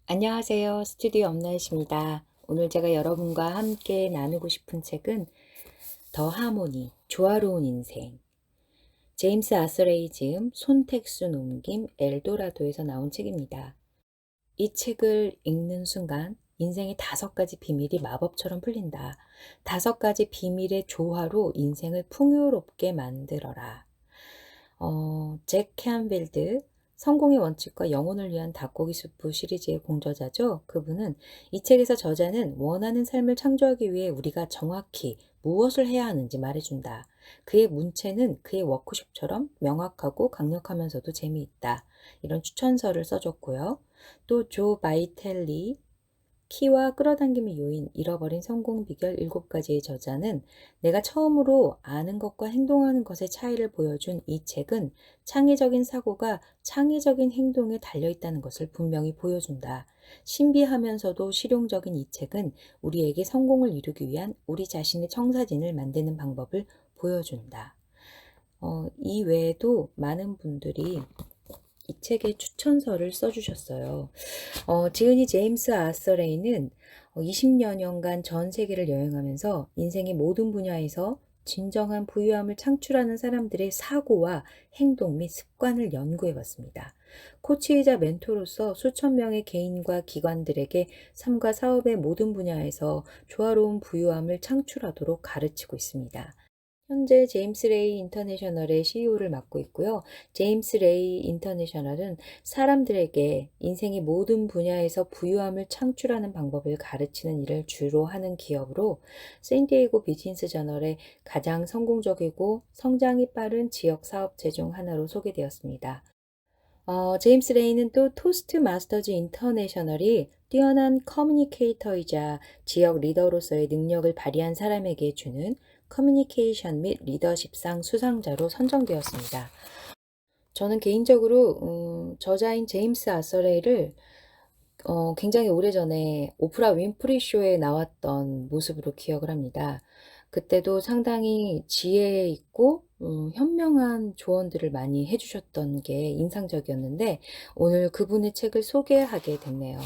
안녕하세요. 스튜디오 엄나잇입니다. 오늘 제가 여러분과 함께 나누고 싶은 책은 더 하모니, 조화로운 인생. 제임스 아서레이 지음, 손택수 넘김, 엘도라도에서 나온 책입니다. 이 책을 읽는 순간 인생의 5가지 비밀이 마법처럼 풀린다. 5가지 비밀의 조화로 인생을 풍요롭게 만들어라. 잭 캠빌드 성공의 원칙과 영혼을 위한 닭고기 수프 시리즈의 공저자죠. 그분은 이 책에서 저자는 원하는 삶을 창조하기 위해 우리가 정확히 무엇을 해야 하는지 말해준다. 그의 문체는 그의 워크숍처럼 명확하고 강력하면서도 재미있다. 이런 추천서를 써줬고요. 또 조 바이텔리 키와 끌어당김의 요인, 잃어버린 성공 비결 7가지의 저자는 내가 처음으로 아는 것과 행동하는 것의 차이를 보여준 이 책은 창의적인 사고가 창의적인 행동에 달려있다는 것을 분명히 보여준다. 신비하면서도 실용적인 이 책은 우리에게 성공을 이루기 위한 우리 자신의 청사진을 만드는 방법을 보여준다. 이 외에도 많은 분들이 이 책에 추천서를 써주셨어요. 지은이 제임스 아서레이는 20여 년간 전 세계를 여행하면서 인생의 모든 분야에서 진정한 부유함을 창출하는 사람들의 사고와 행동 및 습관을 연구해 봤습니다. 코치이자 멘토로서 수천 명의 개인과 기관들에게 삶과 사업의 모든 분야에서 조화로운 부유함을 창출하도록 가르치고 있습니다. 현재 제임스 레이 인터내셔널의 CEO를 맡고 있고요. 제임스 레이 인터내셔널은 사람들에게 인생의 모든 분야에서 부유함을 창출하는 방법을 가르치는 일을 주로 하는 기업으로 샌디에이고 비즈니스 저널의 가장 성공적이고 성장이 빠른 지역 사업체 중 하나로 소개되었습니다. 제임스 레이는 또 토스트 마스터즈 인터내셔널이 뛰어난 커뮤니케이터이자 지역 리더로서의 능력을 발휘한 사람에게 주는 커뮤니케이션 및 리더십상 수상자로 선정되었습니다. 저는 개인적으로 저자인 제임스 아서레이를 굉장히 오래전에 오프라 윈프리 쇼에 나왔던 모습으로 기억을 합니다. 그때도 상당히 지혜 있고 현명한 조언들을 많이 해 주셨던 게 인상적이었는데 오늘 그분의 책을 소개하게 됐네요.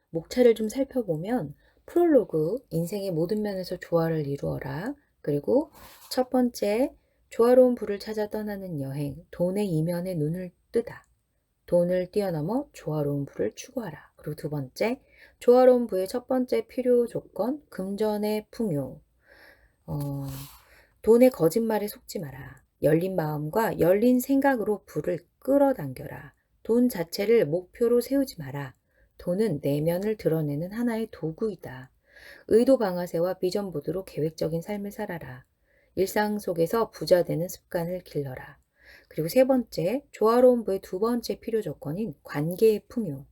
목차를 좀 살펴보면 프롤로그, 인생의 모든 면에서 조화를 이루어라. 그리고 첫 번째, 조화로운 부를 찾아 떠나는 여행, 돈의 이면에 눈을 뜨다. 돈을 뛰어넘어 조화로운 부를 추구하라. 그리고 두 번째, 조화로운 부의 첫 번째 필요 조건, 금전의 풍요. 어, 돈의 거짓말에 속지 마라. 열린 마음과 열린 생각으로 부를 끌어당겨라. 돈 자체를 목표로 세우지 마라. 돈은 내면을 드러내는 하나의 도구이다. 의도 방아쇠와 비전 보드로 계획적인 삶을 살아라. 일상 속에서 부자 되는 습관을 길러라. 그리고 세 번째, 조화로운 부의 두 번째 필요 조건인 관계의 풍요.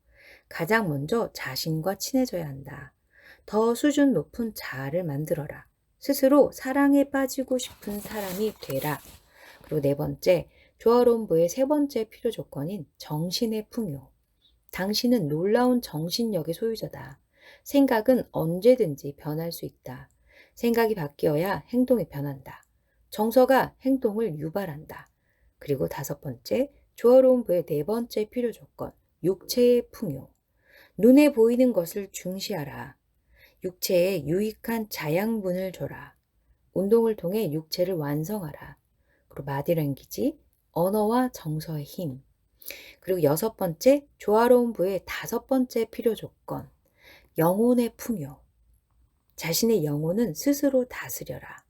가장 먼저 자신과 친해져야 한다. 더 수준 높은 자아를 만들어라. 스스로 사랑에 빠지고 싶은 사람이 되라. 그리고 네 번째, 조화로운 부의 세 번째 필요 조건인 정신의 풍요. 당신은 놀라운 정신력의 소유자다. 생각은 언제든지 변할 수 있다. 생각이 바뀌어야 행동이 변한다. 정서가 행동을 유발한다. 그리고 다섯 번째, 조화로운 부의 네 번째 필요 조건, 육체의 풍요. 눈에 보이는 것을 중시하라. 육체에 유익한 자양분을 줘라. 운동을 통해 육체를 완성하라. 그리고 바디랭귀지, 언어와 정서의 힘. 그리고 여섯 번째, 조화로운 부의 다섯 번째 필요 조건, 영혼의 풍요. 자신의 영혼은 스스로 다스려라.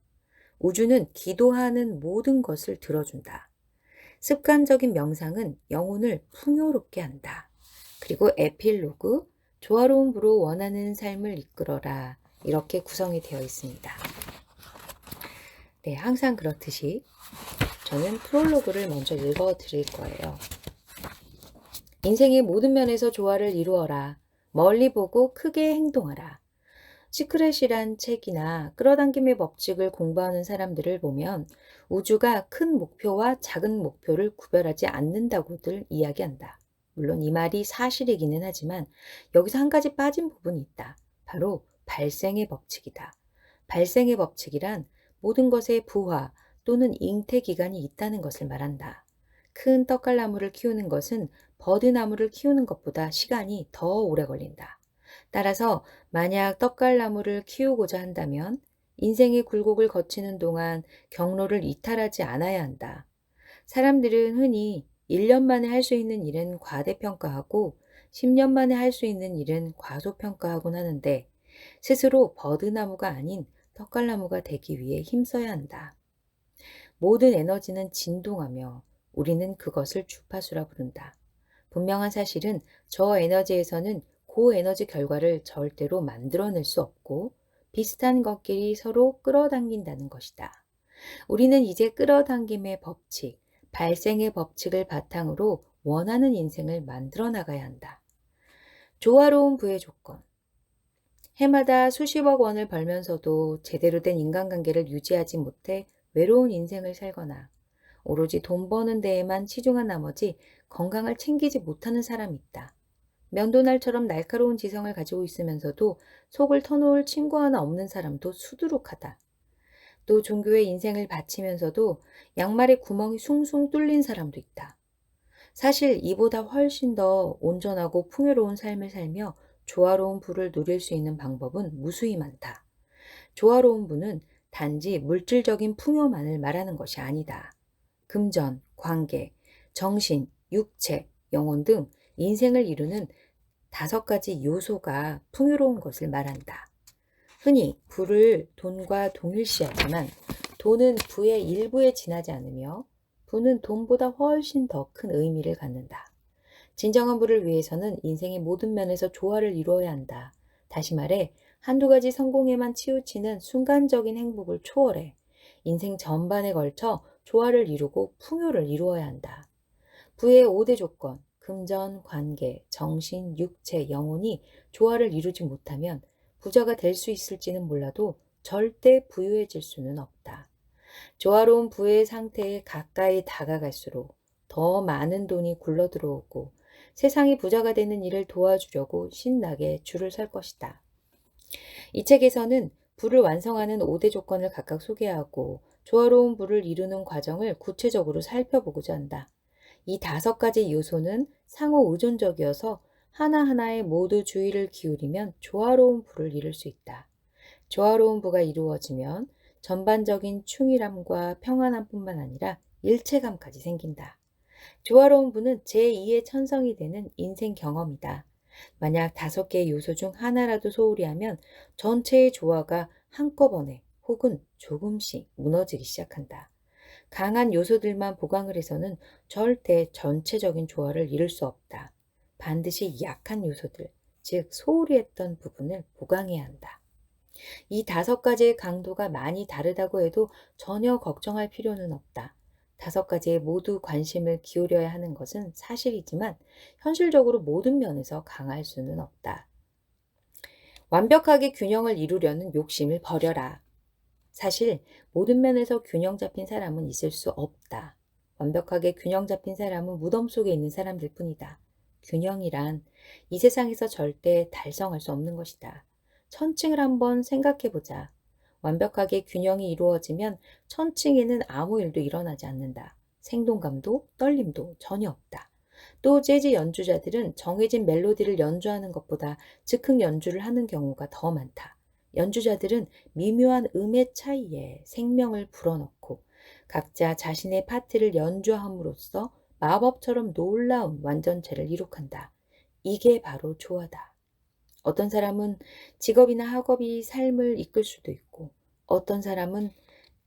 우주는 기도하는 모든 것을 들어준다. 습관적인 명상은 영혼을 풍요롭게 한다. 그리고 에필로그, 조화로운 부로 원하는 삶을 이끌어라. 이렇게 구성이 되어 있습니다. 네, 항상 그렇듯이 저는 프롤로그를 먼저 읽어 드릴 거예요. 인생의 모든 면에서 조화를 이루어라. 멀리 보고 크게 행동하라. 시크릿이란 책이나 끌어당김의 법칙을 공부하는 사람들을 보면 우주가 큰 목표와 작은 목표를 구별하지 않는다고들 이야기한다. 물론 이 말이 사실이기는 하지만 여기서 한 가지 빠진 부분이 있다. 바로 발생의 법칙이다. 발생의 법칙이란 모든 것에 부화 또는 잉태 기간이 있다는 것을 말한다. 큰 떡갈나무를 키우는 것은 버드나무를 키우는 것보다 시간이 더 오래 걸린다. 따라서 만약 떡갈나무를 키우고자 한다면 인생의 굴곡을 거치는 동안 경로를 이탈하지 않아야 한다. 사람들은 흔히 1년 만에 할 수 있는 일은 과대평가하고 10년 만에 할 수 있는 일은 과소평가하곤 하는데 스스로 버드나무가 아닌 떡갈나무가 되기 위해 힘써야 한다. 모든 에너지는 진동하며 우리는 그것을 주파수라 부른다. 분명한 사실은 저 에너지에서는 고에너지 결과를 절대로 만들어낼 수 없고 비슷한 것끼리 서로 끌어당긴다는 것이다. 우리는 이제 끌어당김의 법칙, 발생의 법칙을 바탕으로 원하는 인생을 만들어 나가야 한다. 조화로운 부의 조건. 해마다 수십억 원을 벌면서도 제대로 된 인간관계를 유지하지 못해 외로운 인생을 살거나 오로지 돈 버는 데에만 치중한 나머지 건강을 챙기지 못하는 사람이 있다. 면도날처럼 날카로운 지성을 가지고 있으면서도 속을 터놓을 친구 하나 없는 사람도 수두룩하다. 또 종교에 인생을 바치면서도 양말에 구멍이 숭숭 뚫린 사람도 있다. 사실 이보다 훨씬 더 온전하고 풍요로운 삶을 살며 조화로운 부를 누릴 수 있는 방법은 무수히 많다. 조화로운 부는 단지 물질적인 풍요만을 말하는 것이 아니다. 금전, 관계, 정신, 육체, 영혼 등 인생을 이루는 5가지 요소가 풍요로운 것을 말한다. 흔히 부를 돈과 동일시하지만 돈은 부의 일부에 지나지 않으며 부는 돈보다 훨씬 더 큰 의미를 갖는다. 진정한 부를 위해서는 인생의 모든 면에서 조화를 이루어야 한다. 다시 말해 한두 가지 성공에만 치우치는 순간적인 행복을 초월해 인생 전반에 걸쳐 조화를 이루고 풍요를 이루어야 한다. 부의 5대 조건, 금전, 관계, 정신, 육체, 영혼이 조화를 이루지 못하면 부자가 될 수 있을지는 몰라도 절대 부유해질 수는 없다. 조화로운 부의 상태에 가까이 다가갈수록 더 많은 돈이 굴러들어오고 세상이 부자가 되는 일을 도와주려고 신나게 줄을 설 것이다. 이 책에서는 부를 완성하는 5대 조건을 각각 소개하고 조화로운 부를 이루는 과정을 구체적으로 살펴보고자 한다. 이 5가지 요소는 상호 의존적이어서 하나하나에 모두 주의를 기울이면 조화로운 부를 이룰 수 있다. 조화로운 부가 이루어지면 전반적인 충실함과 평안함뿐만 아니라 일체감까지 생긴다. 조화로운 부는 제2의 천성이 되는 인생 경험이다. 만약 5개의 요소 중 하나라도 소홀히 하면 전체의 조화가 한꺼번에 혹은 조금씩 무너지기 시작한다. 강한 요소들만 보강을 해서는 절대 전체적인 조화를 이룰 수 없다. 반드시 약한 요소들, 즉 소홀히 했던 부분을 보강해야 한다. 이 5가지의 강도가 많이 다르다고 해도 전혀 걱정할 필요는 없다. 5가지에 모두 관심을 기울여야 하는 것은 사실이지만 현실적으로 모든 면에서 강할 수는 없다. 완벽하게 균형을 이루려는 욕심을 버려라. 사실 모든 면에서 균형 잡힌 사람은 있을 수 없다. 완벽하게 균형 잡힌 사람은 무덤 속에 있는 사람들 뿐이다. 균형이란 이 세상에서 절대 달성할 수 없는 것이다. 천칭을 한번 생각해보자. 완벽하게 균형이 이루어지면 천칭에는 아무 일도 일어나지 않는다. 생동감도 떨림도 전혀 없다. 또 재즈 연주자들은 정해진 멜로디를 연주하는 것보다 즉흥 연주를 하는 경우가 더 많다. 연주자들은 미묘한 음의 차이에 생명을 불어넣고 각자 자신의 파트를 연주함으로써 마법처럼 놀라운 완전체를 이룩한다. 이게 바로 조화다. 어떤 사람은 직업이나 학업이 삶을 이끌 수도 있고 어떤 사람은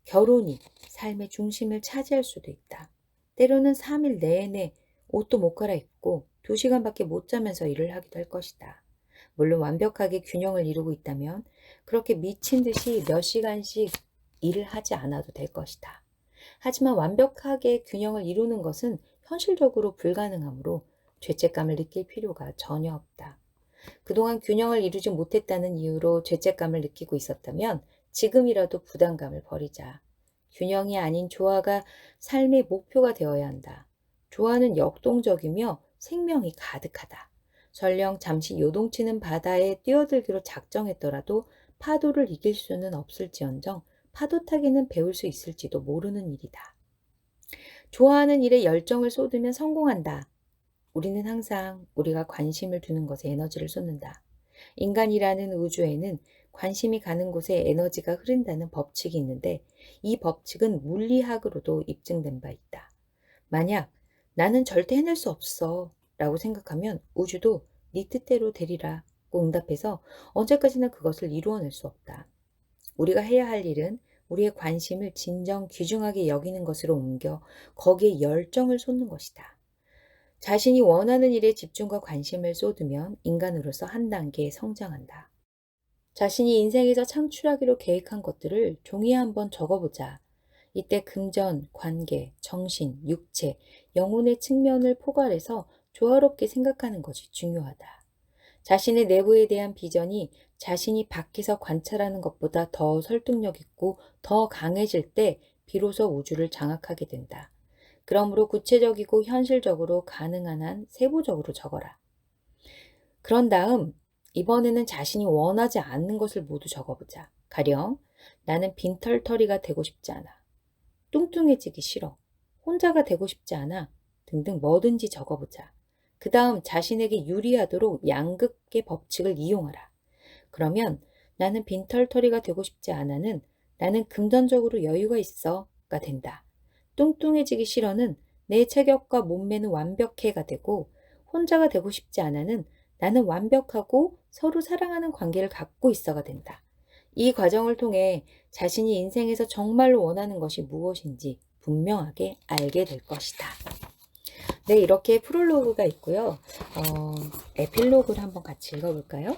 결혼이 삶의 중심을 차지할 수도 있다. 때로는 3일 내내 옷도 못 갈아입고 2시간밖에 못 자면서 일을 하기도 할 것이다. 물론 완벽하게 균형을 이루고 있다면 그렇게 미친 듯이 몇 시간씩 일을 하지 않아도 될 것이다. 하지만 완벽하게 균형을 이루는 것은 현실적으로 불가능하므로 죄책감을 느낄 필요가 전혀 없다. 그동안 균형을 이루지 못했다는 이유로 죄책감을 느끼고 있었다면 지금이라도 부담감을 버리자. 균형이 아닌 조화가 삶의 목표가 되어야 한다. 조화는 역동적이며 생명이 가득하다. 설령 잠시 요동치는 바다에 뛰어들기로 작정했더라도 파도를 이길 수는 없을지언정 파도 타기는 배울 수 있을지도 모르는 일이다. 좋아하는 일에 열정을 쏟으면 성공한다. 우리는 항상 우리가 관심을 두는 것에 에너지를 쏟는다. 인간이라는 우주에는 관심이 가는 곳에 에너지가 흐른다는 법칙이 있는데 이 법칙은 물리학으로도 입증된 바 있다. 만약 나는 절대 해낼 수 없어 라고 생각하면 우주도 네 뜻대로 되리라 고 응답해서 언제까지나 그것을 이루어낼 수 없다. 우리가 해야 할 일은 우리의 관심을 진정 귀중하게 여기는 것으로 옮겨 거기에 열정을 쏟는 것이다. 자신이 원하는 일에 집중과 관심을 쏟으면 인간으로서 한 단계 성장한다. 자신이 인생에서 창출하기로 계획한 것들을 종이에 한번 적어보자. 이때 금전, 관계, 정신, 육체, 영혼의 측면을 포괄해서 조화롭게 생각하는 것이 중요하다. 자신의 내부에 대한 비전이 자신이 밖에서 관찰하는 것보다 더 설득력 있고 더 강해질 때 비로소 우주를 장악하게 된다. 그러므로 구체적이고 현실적으로 가능한 한 세부적으로 적어라. 그런 다음 이번에는 자신이 원하지 않는 것을 모두 적어보자. 가령 나는 빈털터리가 되고 싶지 않아. 뚱뚱해지기 싫어. 혼자가 되고 싶지 않아. 등등 뭐든지 적어보자. 그 다음 자신에게 유리하도록 양극의 법칙을 이용하라. 그러면 나는 빈털터리가 되고 싶지 않아는 나는 금전적으로 여유가 있어가 된다. 뚱뚱해지기 싫어는 내 체격과 몸매는 완벽해가 되고 혼자가 되고 싶지 않아는 나는 완벽하고 서로 사랑하는 관계를 갖고 있어가 된다. 이 과정을 통해 자신이 인생에서 정말로 원하는 것이 무엇인지 분명하게 알게 될 것이다. 네, 이렇게 프롤로그가 있고요. 에필로그를 한번 같이 읽어볼까요?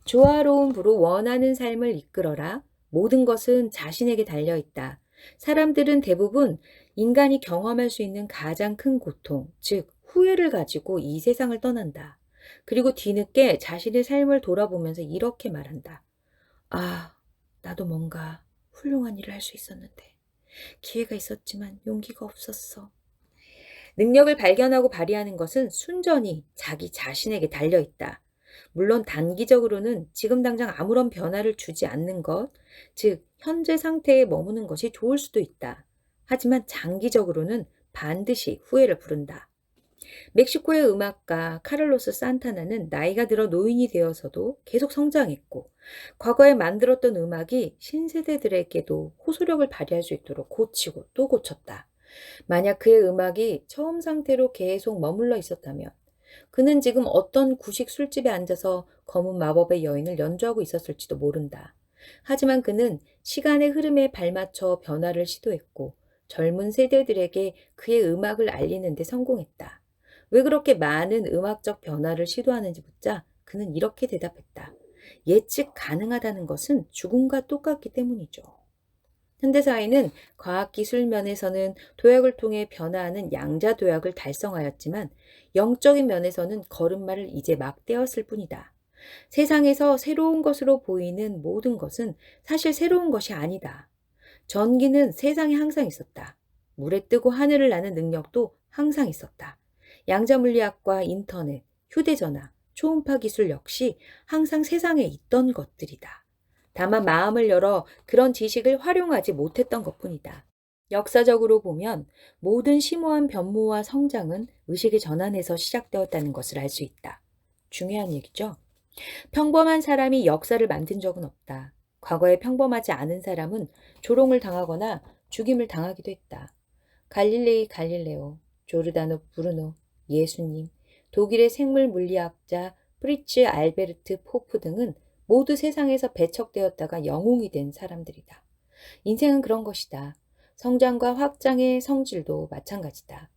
조화로운 부로 원하는 삶을 이끌어라. 모든 것은 자신에게 달려있다. 사람들은 대부분 인간이 경험할 수 있는 가장 큰 고통, 즉 후회를 가지고 이 세상을 떠난다. 그리고 뒤늦게 자신의 삶을 돌아보면서 이렇게 말한다. 아, 나도 뭔가 훌륭한 일을 할 수 있었는데 기회가 있었지만 용기가 없었어. 능력을 발견하고 발휘하는 것은 순전히 자기 자신에게 달려있다. 물론 단기적으로는 지금 당장 아무런 변화를 주지 않는 것, 즉 현재 상태에 머무는 것이 좋을 수도 있다. 하지만 장기적으로는 반드시 후회를 부른다. 멕시코의 음악가 카를로스 산타나는 나이가 들어 노인이 되어서도 계속 성장했고 과거에 만들었던 음악이 신세대들에게도 호소력을 발휘할 수 있도록 고치고 또 고쳤다. 만약 그의 음악이 처음 상태로 계속 머물러 있었다면 그는 지금 어떤 구식 술집에 앉아서 검은 마법의 여인을 연주하고 있었을지도 모른다. 하지만 그는 시간의 흐름에 발맞춰 변화를 시도했고 젊은 세대들에게 그의 음악을 알리는 데 성공했다. 왜 그렇게 많은 음악적 변화를 시도하는지 묻자 그는 이렇게 대답했다. 예측 가능하다는 것은 죽음과 똑같기 때문이죠. 현대사회는 과학기술 면에서는 도약을 통해 변화하는 양자도약을 달성하였지만 영적인 면에서는 걸음마를 이제 막 떼었을 뿐이다. 세상에서 새로운 것으로 보이는 모든 것은 사실 새로운 것이 아니다. 전기는 세상에 항상 있었다. 물에 뜨고 하늘을 나는 능력도 항상 있었다. 양자물리학과 인터넷, 휴대전화, 초음파 기술 역시 항상 세상에 있던 것들이다. 다만 마음을 열어 그런 지식을 활용하지 못했던 것뿐이다. 역사적으로 보면 모든 심오한 변모와 성장은 의식의 전환에서 시작되었다는 것을 알 수 있다. 중요한 얘기죠. 평범한 사람이 역사를 만든 적은 없다. 과거에 평범하지 않은 사람은 조롱을 당하거나 죽임을 당하기도 했다. 갈릴레이 갈릴레오, 조르다노 브루노, 예수님, 독일의 생물 물리학자 프리츠 알베르트 포프 등은 모두 세상에서 배척되었다가 영웅이 된 사람들이다. 인생은 그런 것이다. 성장과 확장의 성질도 마찬가지다.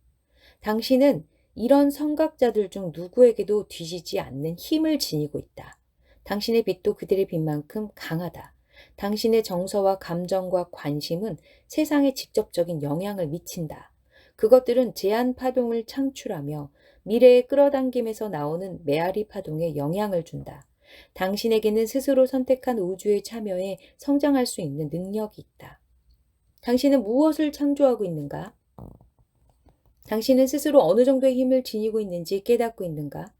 당신은 이런 성각자들 중 누구에게도 뒤지지 않는 힘을 지니고 있다. 당신의 빛도 그들의 빛만큼 강하다. 당신의 정서와 감정과 관심은 세상에 직접적인 영향을 미친다. 그것들은 제한 파동을 창출하며 미래의 끌어당김에서 나오는 메아리 파동에 영향을 준다. 당신에게는 스스로 선택한 우주에 참여해 성장할 수 있는 능력이 있다. 당신은 무엇을 창조하고 있는가? 당신은 스스로 어느 정도의 힘을 지니고 있는지 깨닫고 있는가?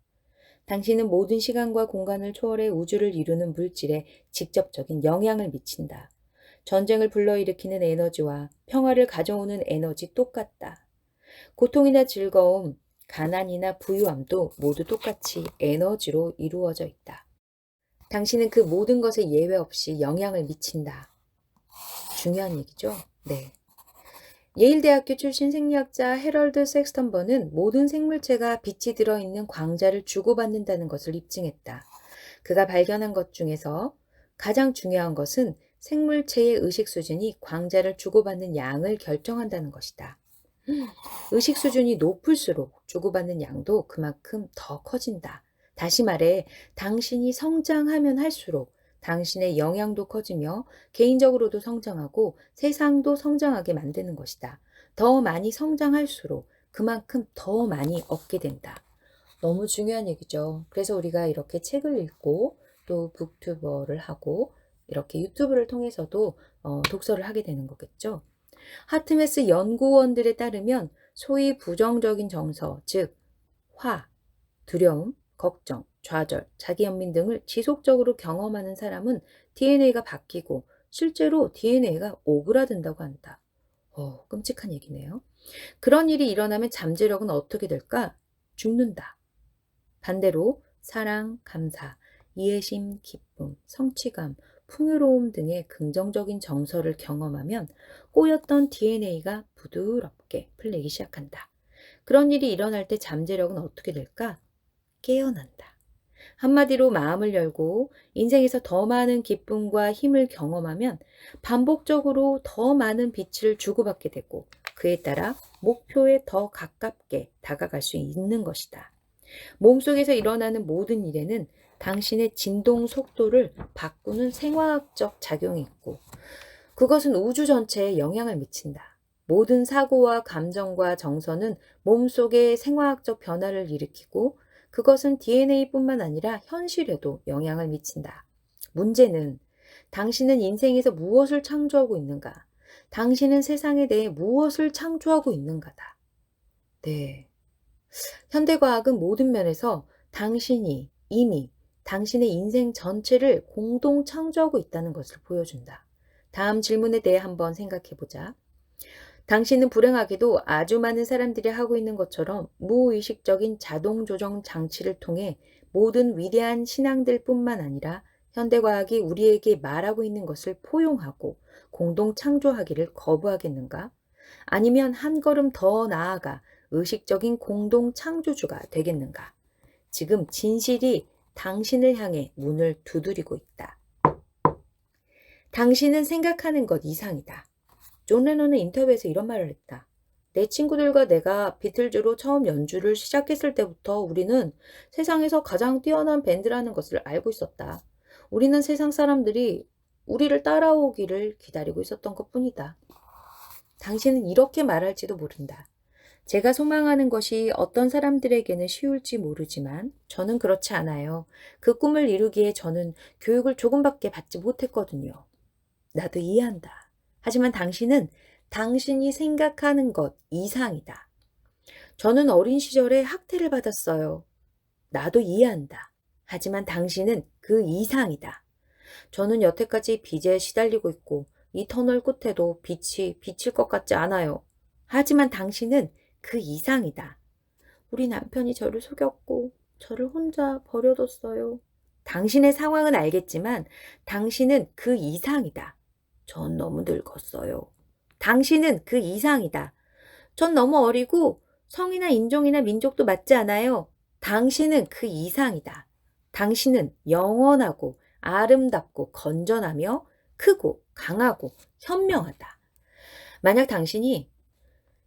당신은 모든 시간과 공간을 초월해 우주를 이루는 물질에 직접적인 영향을 미친다. 전쟁을 불러일으키는 에너지와 평화를 가져오는 에너지 똑같다. 고통이나 즐거움, 가난이나 부유함도 모두 똑같이 에너지로 이루어져 있다. 당신은 그 모든 것에 예외 없이 영향을 미친다. 중요한 얘기죠? 네. 예일대학교 출신 생리학자 해럴드 섹스턴버는 모든 생물체가 빛이 들어있는 광자를 주고받는다는 것을 입증했다. 그가 발견한 것 중에서 가장 중요한 것은 생물체의 의식 수준이 광자를 주고받는 양을 결정한다는 것이다. 의식 수준이 높을수록 주고받는 양도 그만큼 더 커진다. 다시 말해, 당신이 성장하면 할수록 당신의 영향도 커지며 개인적으로도 성장하고 세상도 성장하게 만드는 것이다. 더 많이 성장할수록 그만큼 더 많이 얻게 된다. 너무 중요한 얘기죠. 그래서 우리가 이렇게 책을 읽고 또 북튜버를 하고 이렇게 유튜브를 통해서도 독서를 하게 되는 거겠죠. 하트메스 연구원들에 따르면 소위 부정적인 정서, 즉 화, 두려움, 걱정, 좌절, 자기연민 등을 지속적으로 경험하는 사람은 DNA가 바뀌고 실제로 DNA가 오그라든다고 한다. 끔찍한 얘기네요. 그런 일이 일어나면 잠재력은 어떻게 될까? 죽는다. 반대로 사랑, 감사, 이해심, 기쁨, 성취감, 풍요로움 등의 긍정적인 정서를 경험하면 꼬였던 DNA가 부드럽게 풀리기 시작한다. 그런 일이 일어날 때 잠재력은 어떻게 될까? 깨어난다. 한마디로 마음을 열고 인생에서 더 많은 기쁨과 힘을 경험하면 반복적으로 더 많은 빛을 주고받게 되고 그에 따라 목표에 더 가깝게 다가갈 수 있는 것이다. 몸속에서 일어나는 모든 일에는 당신의 진동 속도를 바꾸는 생화학적 작용이 있고 그것은 우주 전체에 영향을 미친다. 모든 사고와 감정과 정서는 몸속의 생화학적 변화를 일으키고 그것은 DNA뿐만 아니라 현실에도 영향을 미친다. 문제는 당신은 인생에서 무엇을 창조하고 있는가? 당신은 세상에 대해 무엇을 창조하고 있는가다. 네. 현대과학은 모든 면에서 당신이 이미 당신의 인생 전체를 공동 창조하고 있다는 것을 보여준다. 다음 질문에 대해 한번 생각해 보자. 당신은 불행하게도 아주 많은 사람들이 하고 있는 것처럼 무의식적인 자동 조정 장치를 통해 모든 위대한 신앙들뿐만 아니라 현대과학이 우리에게 말하고 있는 것을 포용하고 공동 창조하기를 거부하겠는가? 아니면 한 걸음 더 나아가 의식적인 공동 창조주가 되겠는가? 지금 진실이 당신을 향해 문을 두드리고 있다. 당신은 생각하는 것 이상이다. 존 레논은 인터뷰에서 이런 말을 했다. 내 친구들과 내가 비틀즈로 처음 연주를 시작했을 때부터 우리는 세상에서 가장 뛰어난 밴드라는 것을 알고 있었다. 우리는 세상 사람들이 우리를 따라오기를 기다리고 있었던 것뿐이다. 당신은 이렇게 말할지도 모른다. 제가 소망하는 것이 어떤 사람들에게는 쉬울지 모르지만 저는 그렇지 않아요. 그 꿈을 이루기에 저는 교육을 조금밖에 받지 못했거든요. 나도 이해한다. 하지만 당신은 당신이 생각하는 것 이상이다. 저는 어린 시절에 학대를 받았어요. 나도 이해한다. 하지만 당신은 그 이상이다. 저는 여태까지 빚에 시달리고 있고 이 터널 끝에도 빛이 비칠 것 같지 않아요. 하지만 당신은 그 이상이다. 우리 남편이 저를 속였고 저를 혼자 버려뒀어요. 당신의 상황은 알겠지만 당신은 그 이상이다. 전 너무 늙었어요. 당신은 그 이상이다. 전 너무 어리고 성이나 인종이나 민족도 맞지 않아요. 당신은 그 이상이다. 당신은 영원하고 아름답고 건전하며 크고 강하고 현명하다. 만약 당신이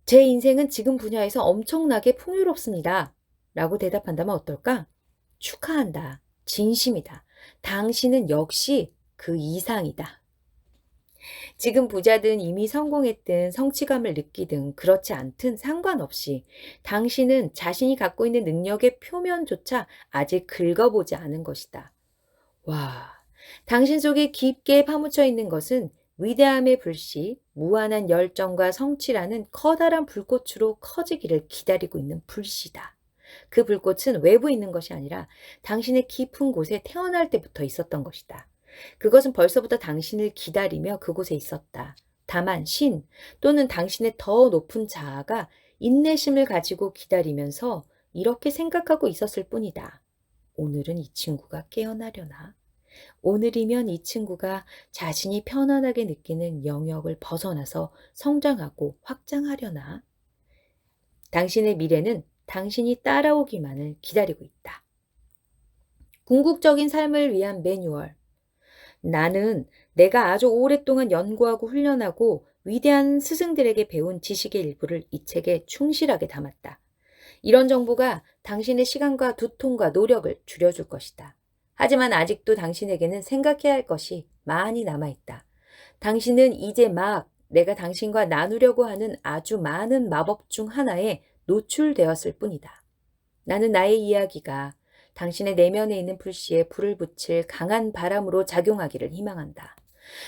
제 인생은 지금 분야에서 엄청나게 풍요롭습니다. 라고 대답한다면 어떨까? 축하한다. 진심이다. 당신은 역시 그 이상이다. 지금 부자든 이미 성공했든 성취감을 느끼든 그렇지 않든 상관없이 당신은 자신이 갖고 있는 능력의 표면조차 아직 긁어보지 않은 것이다. 와, 당신 속에 깊게 파묻혀 있는 것은 위대함의 불씨, 무한한 열정과 성취라는 커다란 불꽃으로 커지기를 기다리고 있는 불씨다. 그 불꽃은 외부에 있는 것이 아니라 당신의 깊은 곳에 태어날 때부터 있었던 것이다. 그것은 벌써부터 당신을 기다리며 그곳에 있었다. 다만 신 또는 당신의 더 높은 자아가 인내심을 가지고 기다리면서 이렇게 생각하고 있었을 뿐이다. 오늘은 이 친구가 깨어나려나? 오늘이면 이 친구가 자신이 편안하게 느끼는 영역을 벗어나서 성장하고 확장하려나? 당신의 미래는 당신이 따라오기만을 기다리고 있다. 궁극적인 삶을 위한 매뉴얼. 나는 내가 아주 오랫동안 연구하고 훈련하고 위대한 스승들에게 배운 지식의 일부를 이 책에 충실하게 담았다. 이런 정보가 당신의 시간과 두통과 노력을 줄여줄 것이다. 하지만 아직도 당신에게는 생각해야 할 것이 많이 남아있다. 당신은 이제 막 내가 당신과 나누려고 하는 아주 많은 마법 중 하나에 노출되었을 뿐이다. 나는 나의 이야기가 당신의 내면에 있는 불씨에 불을 붙일 강한 바람으로 작용하기를 희망한다.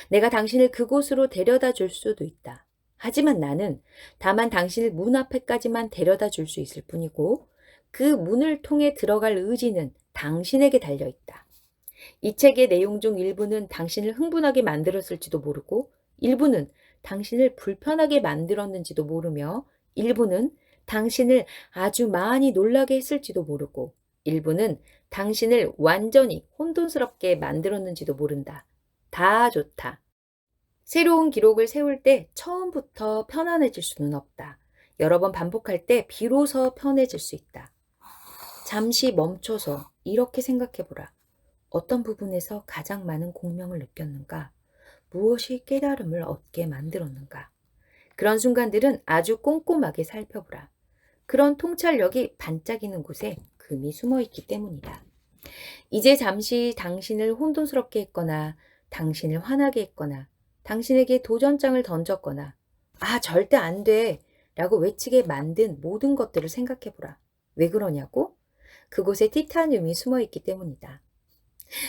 내가 당신을 그곳으로 데려다 줄 수도 있다. 하지만 나는 다만 당신을 문 앞에까지만 데려다 줄 수 있을 뿐이고 그 문을 통해 들어갈 의지는 당신에게 달려있다. 이 책의 내용 중 일부는 당신을 흥분하게 만들었을지도 모르고 일부는 당신을 불편하게 만들었는지도 모르며 일부는 당신을 아주 많이 놀라게 했을지도 모르고 일부는 당신을 완전히 혼돈스럽게 만들었는지도 모른다. 다 좋다. 새로운 기록을 세울 때 처음부터 편안해질 수는 없다. 여러 번 반복할 때 비로소 편해질 수 있다. 잠시 멈춰서 이렇게 생각해보라. 어떤 부분에서 가장 많은 공명을 느꼈는가? 무엇이 깨달음을 얻게 만들었는가? 그런 순간들은 아주 꼼꼼하게 살펴보라. 그런 통찰력이 반짝이는 곳에 금이 숨어있기 때문이다. 이제 잠시 당신을 혼돈스럽게 했거나 당신을 화나게 했거나 당신에게 도전장을 던졌거나 아 절대 안 돼 라고 외치게 만든 모든 것들을 생각해보라. 왜 그러냐고? 그곳에 티타늄이 숨어있기 때문이다.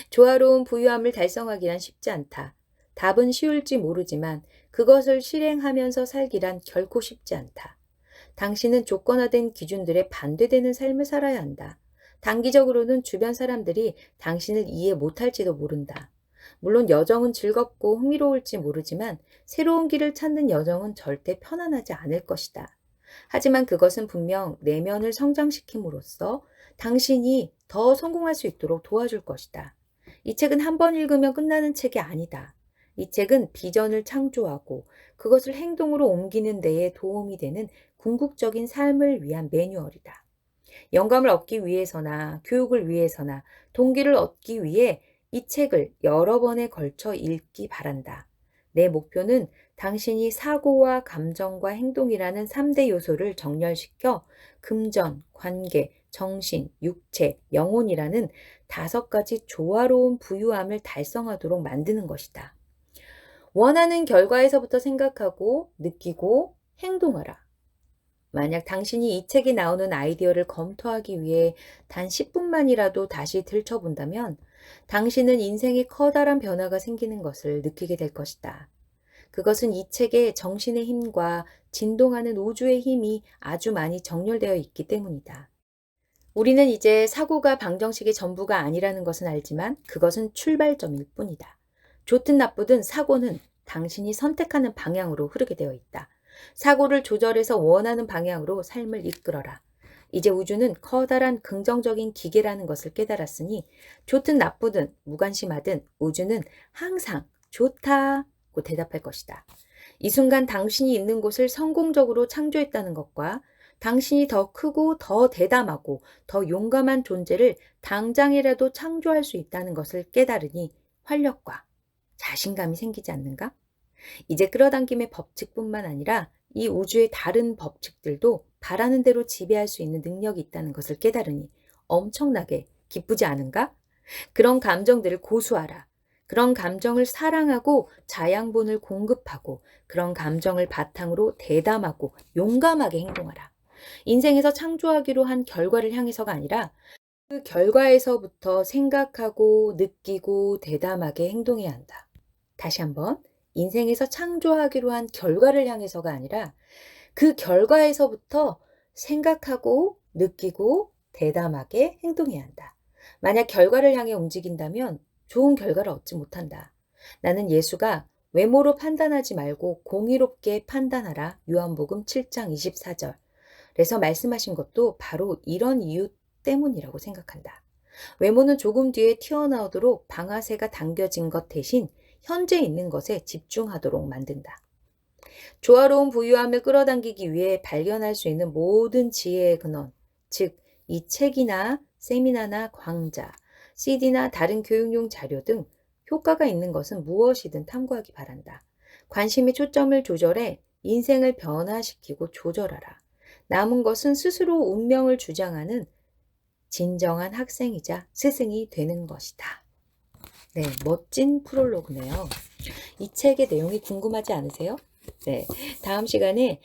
조화로운 부유함을 달성하기란 쉽지 않다. 답은 쉬울지 모르지만 그것을 실행하면서 살기란 결코 쉽지 않다. 당신은 조건화된 기준들에 반대되는 삶을 살아야 한다. 단기적으로는 주변 사람들이 당신을 이해 못할지도 모른다. 물론 여정은 즐겁고 흥미로울지 모르지만 새로운 길을 찾는 여정은 절대 편안하지 않을 것이다. 하지만 그것은 분명 내면을 성장시킴으로써 당신이 더 성공할 수 있도록 도와줄 것이다. 이 책은 한 번 읽으면 끝나는 책이 아니다. 이 책은 비전을 창조하고 그것을 행동으로 옮기는 데에 도움이 되는 궁극적인 삶을 위한 매뉴얼이다. 영감을 얻기 위해서나 교육을 위해서나 동기를 얻기 위해 이 책을 여러 번에 걸쳐 읽기 바란다. 내 목표는 당신이 사고와 감정과 행동이라는 3대 요소를 정렬시켜 금전, 관계, 정신, 육체, 영혼이라는 5가지 조화로운 부유함을 달성하도록 만드는 것이다. 원하는 결과에서부터 생각하고 느끼고 행동하라. 만약 당신이 이 책에 나오는 아이디어를 검토하기 위해 단 10분만이라도 다시 들춰본다면 당신은 인생에 커다란 변화가 생기는 것을 느끼게 될 것이다. 그것은 이 책에 정신의 힘과 진동하는 우주의 힘이 아주 많이 정렬되어 있기 때문이다. 우리는 이제 사고가 방정식의 전부가 아니라는 것은 알지만 그것은 출발점일 뿐이다. 좋든 나쁘든 사고는 당신이 선택하는 방향으로 흐르게 되어 있다. 사고를 조절해서 원하는 방향으로 삶을 이끌어라. 이제 우주는 커다란 긍정적인 기계라는 것을 깨달았으니 좋든 나쁘든 무관심하든 우주는 항상 좋다고 대답할 것이다. 이 순간 당신이 있는 곳을 성공적으로 창조했다는 것과 당신이 더 크고 더 대담하고 더 용감한 존재를 당장이라도 창조할 수 있다는 것을 깨달으니 활력과 자신감이 생기지 않는가? 이제 끌어당김의 법칙뿐만 아니라 이 우주의 다른 법칙들도 바라는 대로 지배할 수 있는 능력이 있다는 것을 깨달으니 엄청나게 기쁘지 않은가? 그런 감정들을 고수하라. 그런 감정을 사랑하고 자양분을 공급하고 그런 감정을 바탕으로 대담하고 용감하게 행동하라. 인생에서 창조하기로 한 결과를 향해서가 아니라 그 결과에서부터 생각하고 느끼고 대담하게 행동해야 한다. 다시 한번 인생에서 창조하기로 한 결과를 향해서가 아니라 그 결과에서부터 생각하고 느끼고 대담하게 행동해야 한다. 만약 결과를 향해 움직인다면 좋은 결과를 얻지 못한다. 나는 예수가 외모로 판단하지 말고 공의롭게 판단하라. 요한복음 7장 24절. 그래서 말씀하신 것도 바로 이런 이유 때문이라고 생각한다. 외모는 조금 뒤에 튀어나오도록 방아쇠가 당겨진 것 대신 현재 있는 것에 집중하도록 만든다. 조화로운 부유함을 끌어당기기 위해 발견할 수 있는 모든 지혜의 근원, 즉 이 책이나 세미나나 강좌, CD나 다른 교육용 자료 등 효과가 있는 것은 무엇이든 탐구하기 바란다. 관심의 초점을 조절해 인생을 변화시키고 조절하라. 남은 것은 스스로 운명을 주장하는 진정한 학생이자 스승이 되는 것이다. 네, 멋진 프롤로그네요. 이 책의 내용이 궁금하지 않으세요? 네, 다음 시간에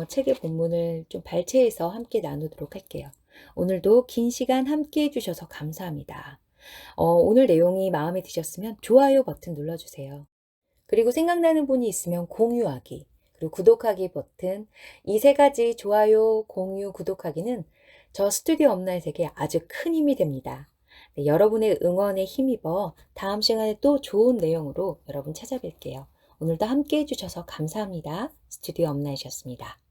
책의 본문을 좀 발췌해서 함께 나누도록 할게요. 오늘도 긴 시간 함께 해주셔서 감사합니다. 오늘 내용이 마음에 드셨으면 좋아요 버튼 눌러주세요. 그리고 생각나는 분이 있으면 공유하기, 그리고 구독하기 버튼, 이 세 가지 좋아요, 공유, 구독하기는 저 스튜디오 업라인에게 아주 큰 힘이 됩니다. 네, 여러분의 응원에 힘입어 다음 시간에 또 좋은 내용으로 여러분 찾아뵐게요. 오늘도 함께 해주셔서 감사합니다. 스튜디오 업라인이었습니다.